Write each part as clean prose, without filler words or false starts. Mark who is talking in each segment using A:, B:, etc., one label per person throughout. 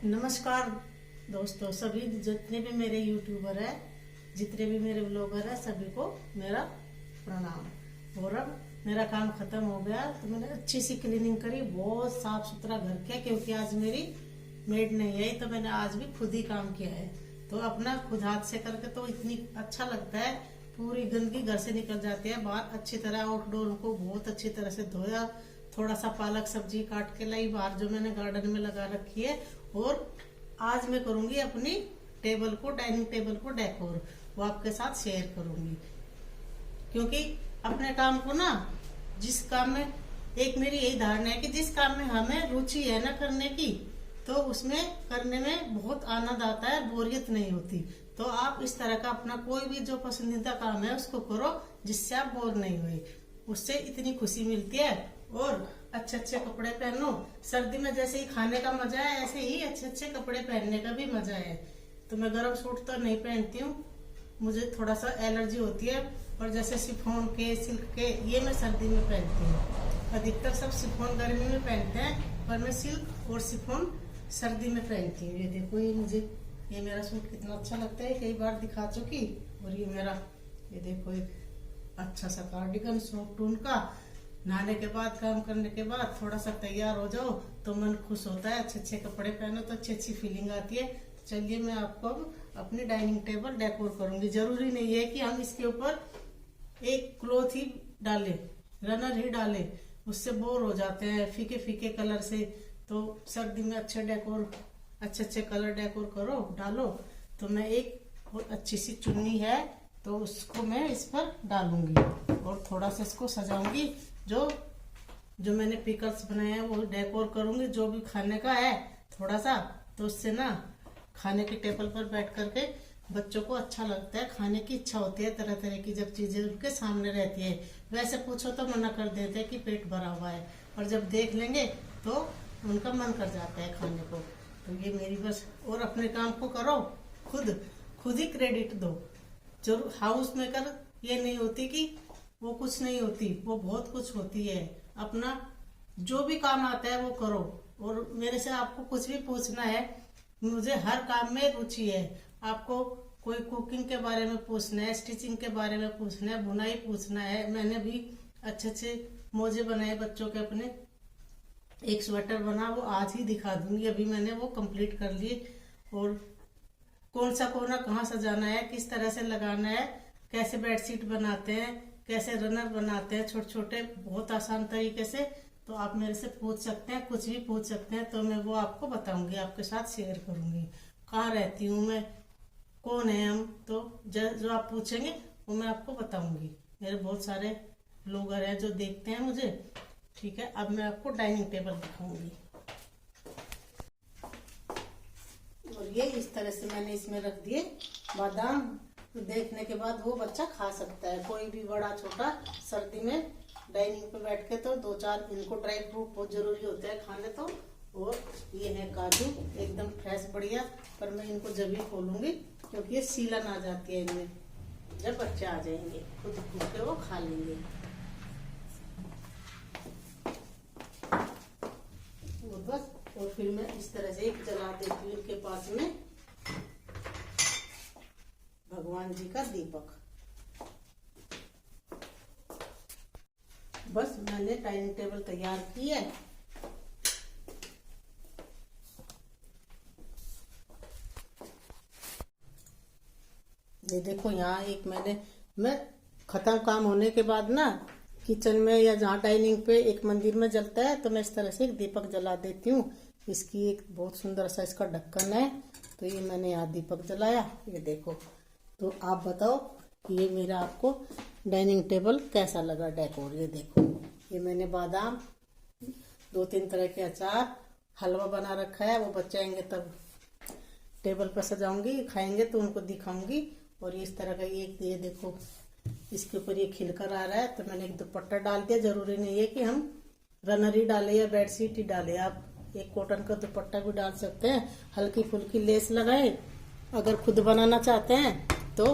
A: नमस्कार दोस्तों, सभी जितने भी मेरे यूट्यूबर है, जितने भी मेरे ब्लॉगर है, सभी को मेरा प्रणाम। और अब मेरा काम खत्म हो गया तो मैंने अच्छी सी क्लीनिंग करी, बहुत साफ सुथरा घर किया, क्योंकि आज मेरी मेड नहीं आई तो मैंने आज भी खुद ही काम किया है। तो अपना खुद हाथ से करके तो इतनी अच्छा लगता है, पूरी गंदगी घर से निकल जाती है बाहर। अच्छी तरह आउटडोर को बहुत अच्छी तरह से धोया, थोड़ा सा पालक सब्जी काट के लाई बाहर जो मैंने गार्डन में लगा रखी है। और आज मैं करूंगी अपनी टेबल को, डाइनिंग टेबल को डेकोर, वो आपके साथ शेयर करूंगी। क्योंकि अपने काम को ना, जिस काम में, एक मेरी यही धारणा है कि जिस काम में हमें रुचि है ना करने की, तो उसमें करने में बहुत आनंद आता है, बोरियत नहीं होती। तो आप इस तरह का अपना कोई भी जो पसंदीदा काम है उसको करो, जिससे आप बोर नहीं हुए, उससे इतनी खुशी मिलती है। और अच्छे अच्छे कपड़े पहनो, सर्दी में जैसे ही खाने का मजा है ऐसे ही अच्छे अच्छे कपड़े पहनने का भी मजा है। तो मैं गर्म सूट तो नहीं पहनती हूँ, मुझे थोड़ा सा एलर्जी होती है। और जैसे शिफॉन के, सिल्क के, ये मैं सर्दी में पहनती हूँ। अधिकतर सब शिफॉन गर्मी में पहनते हैं, पर मैं सिल्क और शिफॉन सर्दी में पहनती हूँ। ये देखो, ये मेरा सूट कितना अच्छा लगता है, कई बार दिखा चुकी। और ये मेरा, ये देखो, एक अच्छा सा कार्डिगन सॉफ्ट टून का। नहाने के बाद, काम करने के बाद थोड़ा सा तैयार हो जाओ तो मन खुश होता है। अच्छे अच्छे कपड़े पहनो तो अच्छी अच्छी फीलिंग आती है। तो चलिए मैं आपको अब अपनी डाइनिंग टेबल डेकोर करूंगी। जरूरी नहीं है कि हम इसके ऊपर एक क्लॉथ ही डालें, रनर ही डालें, उससे बोर हो जाते हैं फीके फीके कलर से। तो सर्दी में अच्छे अच्छे कलर डेकोर करो, डालो। तो मैं एक अच्छी सी चुन्नी है तो उसको मैं इस पर डालूंगी और थोड़ा सा इसको सजाऊंगी। जो मैंने पिकल्स बनाए हैं वो डेकोर करूंगी, जो भी खाने का है थोड़ा सा, तो उससे ना खाने की टेबल पर बैठ करके बच्चों को अच्छा लगता है, खाने की इच्छा होती है तरह तरह की जब चीजें उनके सामने रहती है। वैसे पूछो तो मना कर देते हैं कि पेट भरा हुआ है, और जब देख लेंगे तो उनका मन कर जाता है खाने को। तो ये मेरी बस, और अपने काम को करो, खुद ही क्रेडिट दो। जो हाउस मेकर ये नहीं होती कि वो कुछ नहीं होती, वो बहुत कुछ होती है। अपना जो भी काम आता है वो करो। और मेरे से आपको कुछ भी पूछना है, मुझे हर काम में रुचि है। आपको कोई कुकिंग के बारे में पूछना है, स्टिचिंग के बारे में पूछना है, बुनाई पूछना है। मैंने भी अच्छे अच्छे मोजे बनाए बच्चों के अपने, एक स्वेटर बना, वो आज ही दिखा दूंगी, अभी मैंने वो कंप्लीट कर लिए। और कौन सा कोना कहाँ सजाना है, किस तरह से लगाना है, कैसे बेडशीट बनाते हैं, कैसे रनर बनाते हैं छोटे छोटे, बहुत आसान तरीके से। तो आप मेरे से पूछ सकते हैं, कुछ भी पूछ सकते हैं, तो मैं वो आपको बताऊंगी, आपके साथ शेयर करूंगी। कहाँ रहती हूँ मैं, कौन है हम, तो जो आप पूछेंगे वो मैं आपको बताऊंगी। मेरे बहुत सारे ब्लॉगर हैं जो देखते हैं मुझे। ठीक है, अब मैं आपको डाइनिंग टेबल दिखाऊंगी। और ये इस तरह से मैंने इसमें रख दिए बादाम। तो देखने के बाद वो बच्चा खा सकता है, कोई भी बड़ा छोटा। सर्दी में डाइनिंग पे बैठ के तो दो चार इनको ड्राई फ्रूट बहुत जरूरी होते हैं खाने। तो और ये है काजू, एकदम फ्रेश बढ़िया, पर मैं इनको जब ही खोलूंगी क्योंकि ये सीलन आ जाती है इनमें। जब बच्चे आ जाएंगे खुद के वो खा लेंगे। और बस, और फिर मैं इस तरह से एक जला देती हूँ इनके पास में भगवान जी का दीपक। बस मैंने डाइनिंग टेबल तैयार की है। ये देखो, यहाँ एक मैं खत्म काम होने के बाद ना किचन में या जहाँ डाइनिंग पे एक मंदिर में जलता है, तो मैं इस तरह से एक दीपक जला देती हूँ। इसकी एक बहुत सुंदर सा इसका ढक्कन है, तो ये मैंने यहाँ दीपक जलाया। ये देखो, तो आप बताओ कि ये मेरा आपको डाइनिंग टेबल कैसा लगा डेकोर। ये देखो, ये मैंने बादाम, 2-3 तरह के अचार, हलवा बना रखा है, वो बच्चे आएंगे तब टेबल पर सजाऊंगी, खाएंगे तो उनको दिखाऊंगी। और इस तरह का ये देखो, इसके ऊपर ये खिलकर आ रहा है, तो मैंने एक दुपट्टा डाल दिया। जरूरी नहीं है कि हम रनर ही डाले या बेडशीट ही डाले, आप एक कॉटन का दुपट्टा भी डाल सकते हैं। हल्की फुल्की लेस लगाए अगर खुद बनाना चाहते हैं। तो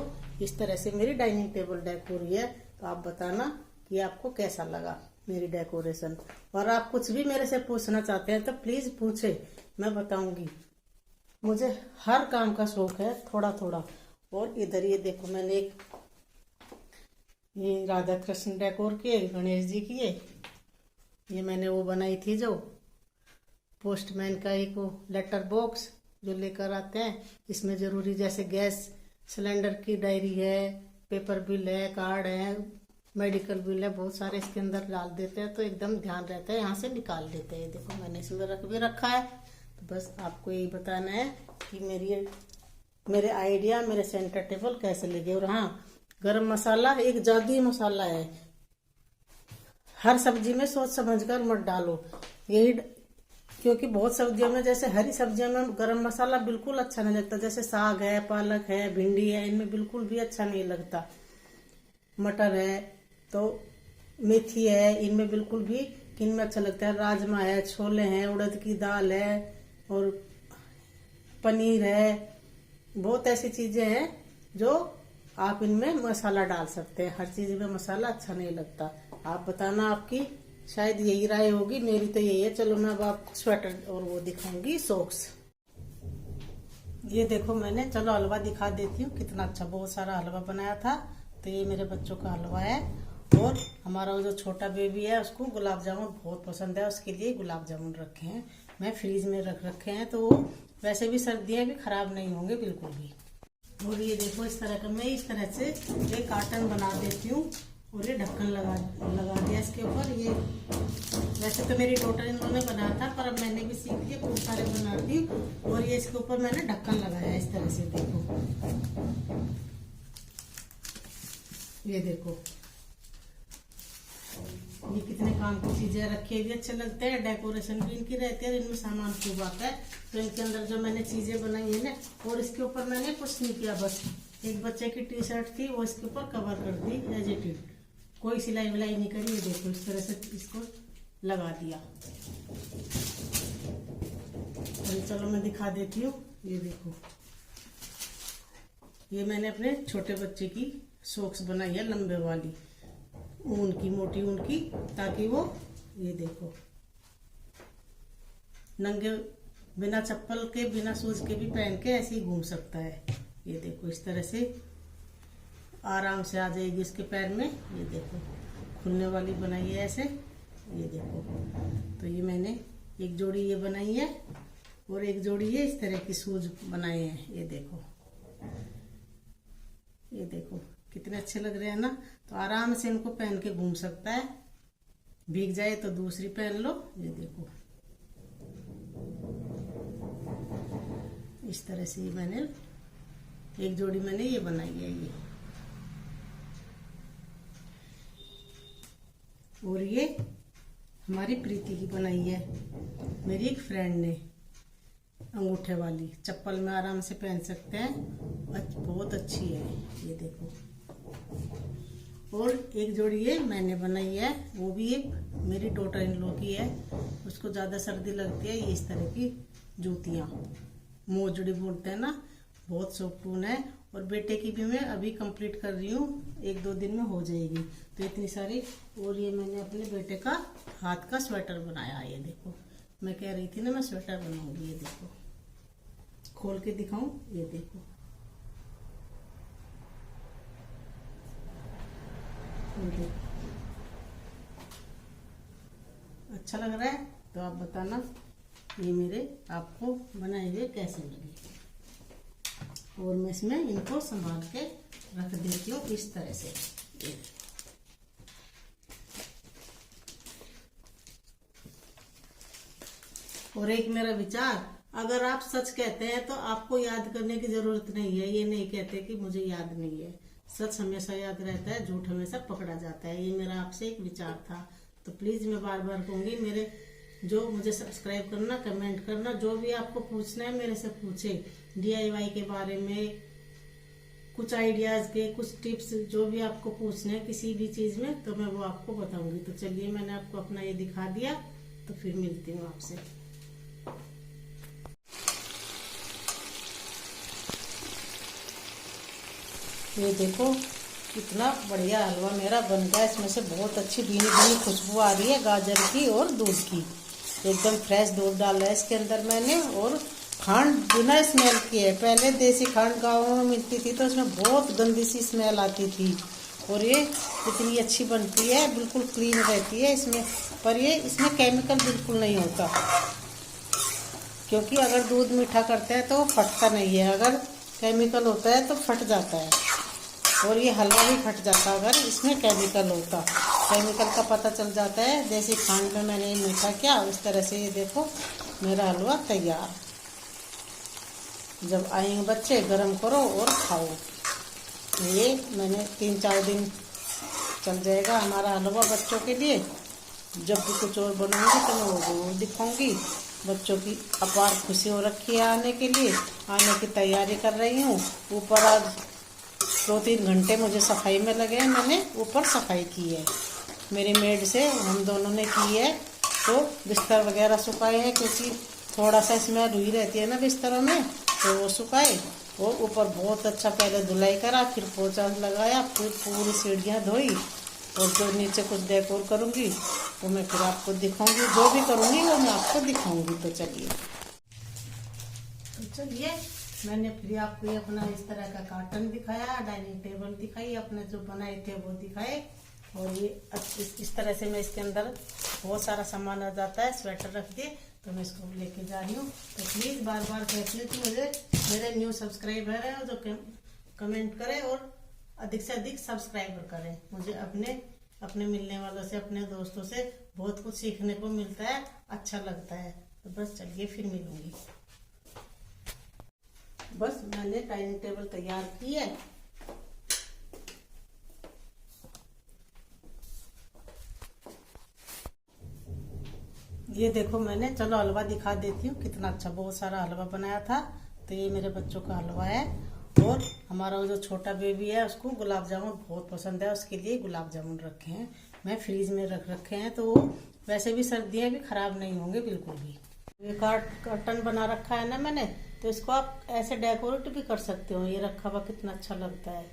A: इस तरह से मेरी डाइनिंग टेबल डेकोर हुई है। तो आप बताना कि आपको कैसा लगा मेरी डेकोरेशन। और आप कुछ भी मेरे से पूछना चाहते हैं तो प्लीज पूछे, मैं बताऊंगी। मुझे हर काम का शौक है थोड़ा थोड़ा। और इधर ये देखो मैंने एक ये राधा कृष्ण डेकोर किए, गणेश जी किए। ये मैंने वो बनाई थी जो पोस्टमैन का एक वो लेटर बॉक्स जो लेकर आते हैं, इसमें जरूरी जैसे गैस सिलेंडर की डायरी है, पेपर बिल है, कार्ड है, मेडिकल बिल है, बहुत सारे इसके अंदर डाल देते हैं तो एकदम ध्यान रहता है, यहाँ से निकाल लेते हैं। देखो मैंने इसमें रख भी रखा है। तो बस आपको यही बताना है कि मेरे आइडिया, मेरे सेंटर टेबल कैसे लगे। और हाँ, गरम मसाला एक जादुई मसाला है, हर सब्जी में सोच समझ कर मत डालो। यही क्योंकि बहुत सब्जियों में, जैसे हरी सब्जियों में गरम मसाला बिल्कुल अच्छा नहीं लगता, जैसे साग है, पालक है, भिंडी है, इनमें बिल्कुल भी अच्छा नहीं लगता। मटर है तो मेथी है, इनमें बिल्कुल भी किनमें अच्छा लगता है। राजमा है, छोले हैं, उड़द की दाल है और पनीर है, बहुत ऐसी चीजें हैं जो आप इनमें मसाला डाल सकते हैं। हर चीज में मसाला अच्छा नहीं लगता। आप बताना, आपकी शायद यही राय होगी, मेरी तो यही है। चलो मैं अब आपको स्वेटर और वो दिखाऊंगी, सॉक्स। ये देखो मैंने, चलो हलवा दिखा देती हूँ कितना अच्छा, बहुत सारा हलवा बनाया था। तो ये मेरे बच्चों का हलवा है। और हमारा वो जो छोटा बेबी है उसको गुलाब जामुन बहुत पसंद है, उसके लिए गुलाब जामुन रखे हैं, मैं फ्रीज में रख रखे हैं। तो वो वैसे भी सर्दियाँ भी खराब नहीं होंगे बिल्कुल भी। और ये देखो इस तरह का, मैं इस तरह से एक कार्टन बना देती हूँ और ये ढक्कन लगा दिया इसके ऊपर। ये वैसे तो मेरी डॉटर इन्होंने बनाया था, पर अब मैंने भी सीख लिया, खूब सारे बनाती हूँ। और ये इसके ऊपर मैंने ढक्कन लगाया इस तरह से। देखो ये देखो, ये कितने काम की चीजें रखी हुई, अच्छे लगते हैं, डेकोरेशन भी इनकी रहती है, इनमें सामान खूब आता है। तो इनके अंदर जो मैंने चीजें बनाई है ना, और इसके ऊपर मैंने कुछ नहीं किया, बस एक बच्चे की टी शर्ट थी वो इसके ऊपर कवर कर दी एज इट इज, कोई सिलाई विलाई नहीं करी। ये देखो इस तरह से इसको लगा दिया। और चलो मैं दिखा देती हूँ। ये देखो, ये मैंने अपने छोटे बच्चे की सॉक्स बनाई है, लंबे वाली, ऊन की, मोटी ऊन की, ताकि वो ये देखो नंगे बिना चप्पल के, बिना शूज के भी पहन के ऐसे ही घूम सकता है। ये देखो इस तरह से आराम से आ जाएगी इसके पैर में। ये देखो खुलने वाली बनाई है ऐसे। ये देखो, तो ये मैंने एक जोड़ी ये बनाई है और एक जोड़ी ये इस तरह की शूज बनाए हैं। ये देखो, ये देखो कितने अच्छे लग रहे हैं ना। तो आराम से इनको पहन के घूम सकता है, भीग जाए तो दूसरी पहन लो। ये देखो इस तरह से मैंने एक जोड़ी मैंने ये बनाई है ये। और ये हमारी प्रीति की बनाई है, मेरी एक फ्रेंड ने, अंगूठे वाली, चप्पल में आराम से पहन सकते हैं, बहुत अच्छी है। ये देखो, और एक जोड़ी ये मैंने बनाई है, वो भी एक मेरी डॉटर इन लॉ की है, उसको ज्यादा सर्दी लगती है। ये इस तरह की जूतियां, मोजड़ी बोलते हैं ना, बहुत सॉफ्ट है। और बेटे की भी मैं अभी कंप्लीट कर रही हूँ, 1-2 दिन में हो जाएगी। तो इतनी सारी। और ये मैंने अपने बेटे का हाथ का स्वेटर बनाया। ये देखो, मैं कह रही थी ना मैं स्वेटर बनाऊंगी। ये देखो, खोल के दिखाऊं, ये देखो, अच्छा लग रहा है? तो आप बताना ये मेरे आपको बनाए हुए कैसे लगे। और मैं इसमें इनको संभाल के रख देती हूँ इस तरह से। और एक मेरा विचार, अगर आप सच कहते हैं तो आपको याद करने की जरूरत नहीं है। ये नहीं कहते कि मुझे याद नहीं है, सच हमेशा याद रहता है, झूठ हमेशा पकड़ा जाता है। ये मेरा आपसे एक विचार था। तो प्लीज मैं बार बार कहूंगी, मेरे जो मुझे सब्सक्राइब करना, कमेंट करना, जो भी आपको पूछना है मेरे से पूछे, DIY के बारे में, कुछ आइडियाज के, कुछ टिप्स, जो भी आपको पूछने हैं किसी भी चीज में, तो मैं वो आपको बताऊंगी। तो चलिए, मैंने आपको अपना ये दिखा दिया, तो फिर मिलती हूँ आपसे। ये देखो कितना बढ़िया हलवा मेरा बन गया। इसमें से बहुत अच्छी भीनी भीनी खुशबू आ रही है गाजर की और दूध की। एकदम फ्रेश दूध डाला है इसके अंदर मैंने, और खांड बिना स्मेल की है। पहले देसी खांड गाँव में मिलती थी तो उसमें बहुत गंदी सी स्मेल आती थी, और ये इतनी अच्छी बनती है, बिल्कुल क्लीन रहती है इसमें। पर ये इसमें केमिकल बिल्कुल नहीं होता, क्योंकि अगर दूध मीठा करते हैं तो फटता नहीं है, अगर केमिकल होता है तो फट जाता है, और ये हलवा भी फट जाता अगर इसमें केमिकल होता। केमिकल का पता चल जाता है। देसी खांड में मैंने मीठा किया, इस तरह से ये देखो मेरा हलवा तैयार। जब आएंगे बच्चे गरम करो और खाओ। ये मैंने 3-4 दिन चल जाएगा हमारा हलवा बच्चों के लिए। जब भी कुछ और बनाऊंगी तो मैं वो जरूर दिखाऊंगी। बच्चों की अपार खुशी हो रखी है आने के लिए, आने की तैयारी कर रही हूँ। ऊपर आज 2-3 घंटे मुझे सफाई में लगे हैं, मैंने ऊपर सफाई की है मेरी मेड से, हम दोनों ने की है। तो बिस्तर वगैरह सुखाए हैं, क्योंकि थोड़ा सा स्मेल हुई रहती है ना बिस्तरों में, तो वो सुखाए। और ऊपर बहुत अच्छा पहले धुलाई करा, फिर पोछा लगाया, फिर पूरी सीढ़ियाँ धोई, और जो नीचे कुछ डेकोर करूँगी वो मैं फिर आपको दिखाऊंगी। जो भी करूँगी वो मैं आपको दिखाऊंगी। तो चलिए मैंने फिर आपको ये अपना इस तरह का कार्टन दिखाया, डाइनिंग टेबल दिखाई, अपने जो बनाए थे वो दिखाए। और ये इस तरह से मैं इसके अंदर बहुत सारा सामान आ जाता है। स्वेटर रख दिए तो मैं इसको लेके जा रही हूँ। तो प्लीज़ बार बार कहती हूँ कि मुझे मेरे न्यू सब्सक्राइबर है जो कमेंट करें और अधिक से अधिक सब्सक्राइबर करें। मुझे अपने मिलने वालों से, अपने दोस्तों से बहुत कुछ सीखने को मिलता है, अच्छा लगता है। तो बस चलिए फिर मिलूंगी। बस मैंने डाइनिंग टेबल तैयार की है। ये देखो मैंने, चलो हलवा दिखा देती हूँ कितना अच्छा, बहुत सारा हलवा बनाया था। तो ये मेरे बच्चों का हलवा है, और हमारा वो जो छोटा बेबी है उसको गुलाब जामुन बहुत पसंद है, उसके लिए गुलाब जामुन रखे हैं मैं फ्रीज में रख रखे हैं। तो वो वैसे भी सर्दियाँ भी खराब नहीं होंगे बिल्कुल भी। ये कर्टन बना रखा है ना मैंने, तो इसको आप ऐसे डेकोरेट भी कर सकते हो। ये रखा हुआ कितना अच्छा लगता है।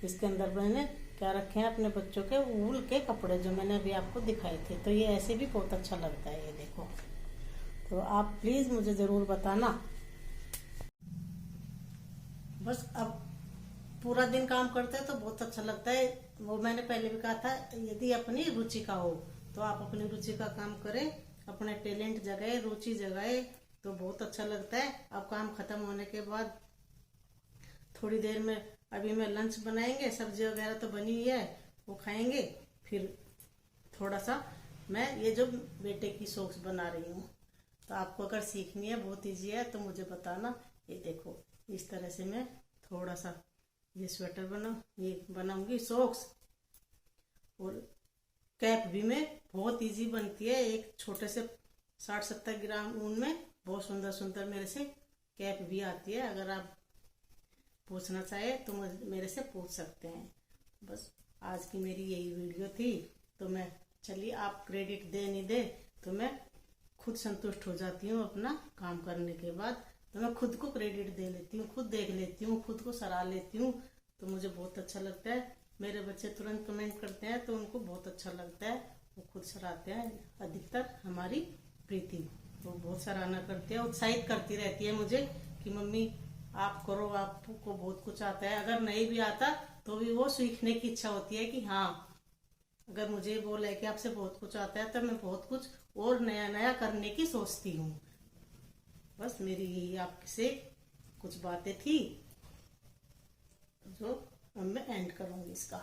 A: इसके अंदर मैंने क्या रखे हैं, अपने बच्चों के वूल के कपड़े जो मैंने अभी आपको दिखाए थे। तो ये ऐसे भी बहुत अच्छा लगता है, ये देखो। तो आप प्लीज मुझे जरूर बताना। बस अब पूरा दिन काम करते हैं तो बहुत अच्छा लगता है। वो मैंने पहले भी कहा था, यदि अपनी रुचि का हो तो आप अपनी रुचि का काम करें, अपने टैलेंट जगाए, रुचि जगाए, तो बहुत अच्छा लगता है। अब काम खत्म होने के बाद थोड़ी देर में अभी मैं लंच बनाएंगे, सब्जी वगैरह तो बनी हुई है वो खाएंगे। फिर थोड़ा सा मैं ये जो बेटे की सॉक्स बना रही हूँ, तो आपको अगर सीखनी है, बहुत ईजी है, तो मुझे बताना। ये देखो इस तरह से मैं थोड़ा सा ये स्वेटर बनाऊंगी सॉक्स, और कैप भी मैं बहुत इजी बनती है। एक छोटे से 60-70 ग्राम ऊन में बहुत सुंदर सुंदर मेरे से कैप भी आती है। अगर आप पूछना चाहे तो मेरे से पूछ सकते हैं। बस आज की मेरी यही वीडियो थी। तो मैं, चलिए आप क्रेडिट दे नहीं दे तो मैं खुद संतुष्ट हो जाती हूँ। अपना काम करने के बाद तो मैं खुद को क्रेडिट दे लेती हूँ, खुद देख लेती हूँ, खुद को सराह लेती हूँ। तो मुझे बहुत अच्छा लगता है। मेरे बच्चे तुरंत कमेंट करते हैं तो उनको बहुत अच्छा लगता है, वो खुद सराहते हैं। अधिकतर हमारी प्रीति वो बहुत सराहना करती है, उत्साहित करती रहती है मुझे कि मम्मी आप करो, आपको बहुत कुछ आता है। अगर नहीं भी आता तो भी वो सीखने की इच्छा होती है कि हाँ, अगर मुझे बोला कि आपसे बहुत कुछ आता है तो मैं बहुत कुछ और नया नया करने की सोचती हूँ। बस मेरी यही आपसे कुछ बातें थी जो अब मैं एंड करूंगी इसका।